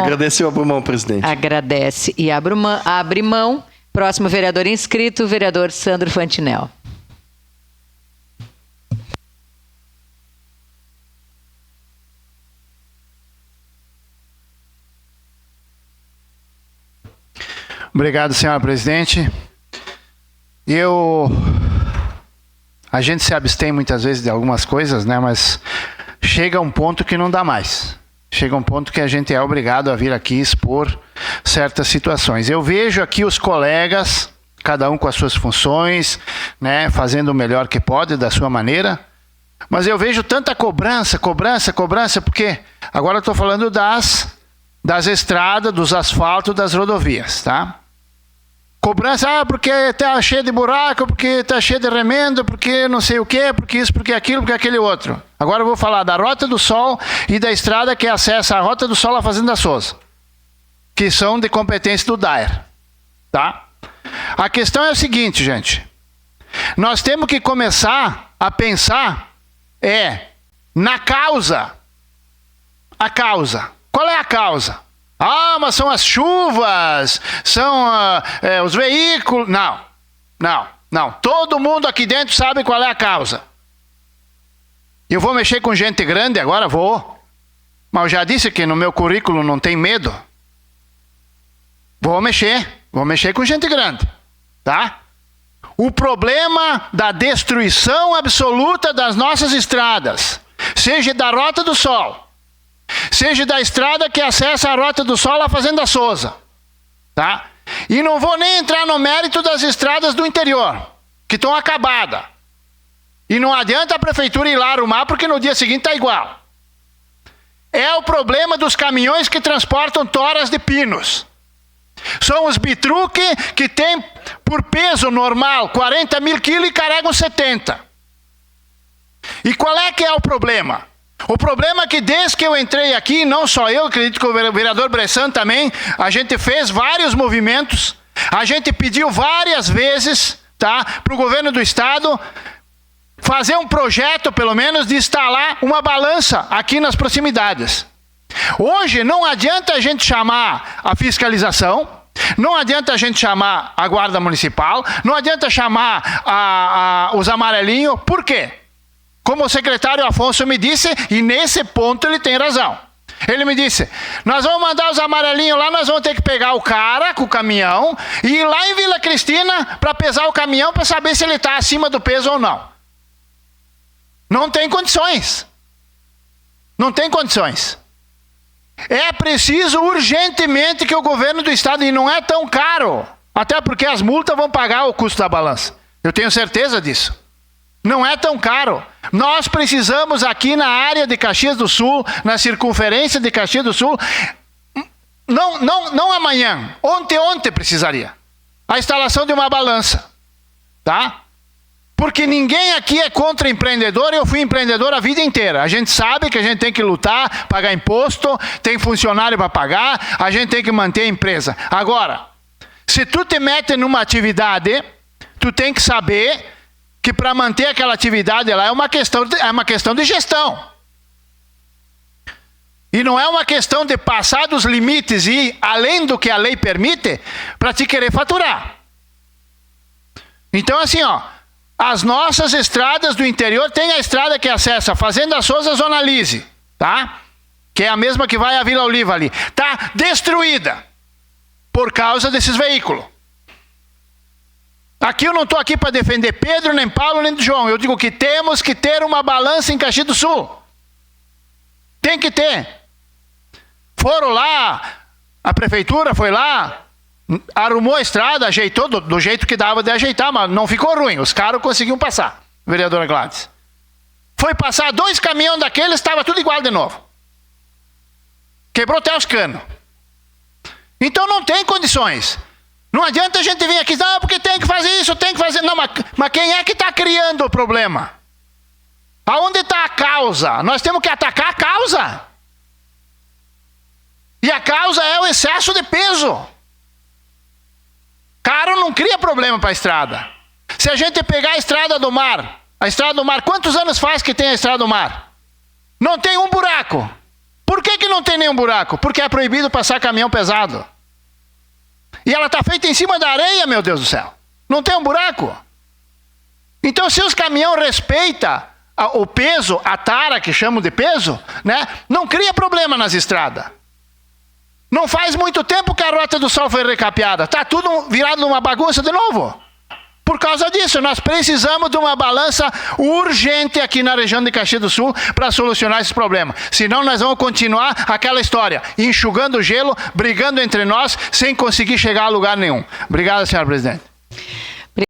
Agradece e abro mão, presidente. Agradece e abre mão. Próximo vereador inscrito, o vereador Sandro Fantinel. Obrigado, senhora presidente. A gente se abstém muitas vezes de algumas coisas, né? Mas chega um ponto que não dá mais. Chega um ponto que a gente é obrigado a vir aqui expor certas situações. Eu vejo aqui os colegas, cada um com as suas funções, né? Fazendo o melhor que pode, da sua maneira. Mas eu vejo tanta cobrança, porque agora eu estou falando das estradas, dos asfaltos, das rodovias, tá? Cobrança, porque está cheio de buraco, porque está cheio de remendo, porque não sei o quê, porque isso, porque aquilo, porque aquele outro. Agora eu vou falar da Rota do Sol e da estrada que acessa a Rota do Sol à Fazenda Souza, que são de competência do DAER, tá? A questão é o seguinte, gente. Nós temos que começar a pensar na causa. A causa. Qual é a causa? Ah, mas são as chuvas, são os veículos. Não. Todo mundo aqui dentro sabe qual é a causa. Eu vou mexer com gente grande agora? Vou. Mas eu já disse que no meu currículo não tem medo. Vou mexer com gente grande, tá? O problema da destruição absoluta das nossas estradas, seja da Rota do Sol, seja da estrada que acessa a Rota do Sol à Fazenda Souza, tá? E não vou nem entrar no mérito das estradas do interior, que estão acabadas. E não adianta a prefeitura ir lá arrumar, porque no dia seguinte está igual. É o problema dos caminhões que transportam toras de pinos. São os bitruque que tem por peso normal 40 mil quilos e carregam 70. E qual é que é o problema? O problema é que desde que eu entrei aqui, não só eu, acredito que o vereador Bressan também, a gente fez vários movimentos, a gente pediu várias vezes, tá, para o governo do estado fazer um projeto, pelo menos, de instalar uma balança aqui nas proximidades. Hoje não adianta a gente chamar a fiscalização, não adianta a gente chamar a guarda municipal, não adianta chamar os amarelinhos. Por quê? Como o secretário Afonso me disse, e nesse ponto ele tem razão. Ele me disse, nós vamos mandar os amarelinhos lá, nós vamos ter que pegar o cara com o caminhão e ir lá em Vila Cristina para pesar o caminhão para saber se ele está acima do peso ou não. Não tem condições. Não tem condições. É preciso urgentemente que o governo do estado, e não é tão caro, até porque as multas vão pagar o custo da balança. Eu tenho certeza disso. Não é tão caro. Nós precisamos aqui na área de Caxias do Sul, na circunferência de Caxias do Sul, não amanhã, ontem precisaria, a instalação de uma balança, tá? Porque ninguém aqui é contra empreendedor, eu fui empreendedor a vida inteira. A gente sabe que a gente tem que lutar, pagar imposto, tem funcionário para pagar, a gente tem que manter a empresa. Agora, se tu te mete numa atividade, tu tem que saber que para manter aquela atividade lá é uma questão de gestão. E não é uma questão de passar dos limites e ir além do que a lei permite para te querer faturar. Então assim, ó, as nossas estradas do interior, tem a estrada que acessa a Fazenda Souza, Zona Lise, tá? Que é a mesma que vai à Vila Oliva ali. Tá destruída por causa desses veículos. Aqui eu não estou aqui para defender Pedro, nem Paulo, nem João. Eu digo que temos que ter uma balança em Caxias do Sul. Tem que ter. Foram lá, a prefeitura foi lá, arrumou a estrada, ajeitou do jeito que dava de ajeitar, mas não ficou ruim. Os caras conseguiam passar, vereadora Gladys. Foi passar 2 caminhões daqueles, estava tudo igual de novo. Quebrou até os canos. Então não tem condições. Não adianta a gente vir aqui, não, porque tem que fazer isso, tem que fazer... Não, mas quem é que está criando o problema? Aonde está a causa? Nós temos que atacar a causa. E a causa é o excesso de peso. Caro não cria problema para a estrada. Se a gente pegar a Estrada do Mar, quantos anos faz que tem a Estrada do Mar? Não tem um buraco. Por que não tem nenhum buraco? Porque é proibido passar caminhão pesado. E ela está feita em cima da areia, meu Deus do céu. Não tem um buraco. Então, se os caminhões respeitam o peso, a tara, que chamam de peso, né, não cria problema nas estradas. Não faz muito tempo que a Rota do Sol foi recapeada. Está tudo virado numa bagunça de novo. Por causa disso, nós precisamos de uma balança urgente aqui na região de Caxias do Sul para solucionar esse problema. Senão nós vamos continuar aquela história, enxugando gelo, brigando entre nós, sem conseguir chegar a lugar nenhum. Obrigado, senhor presidente.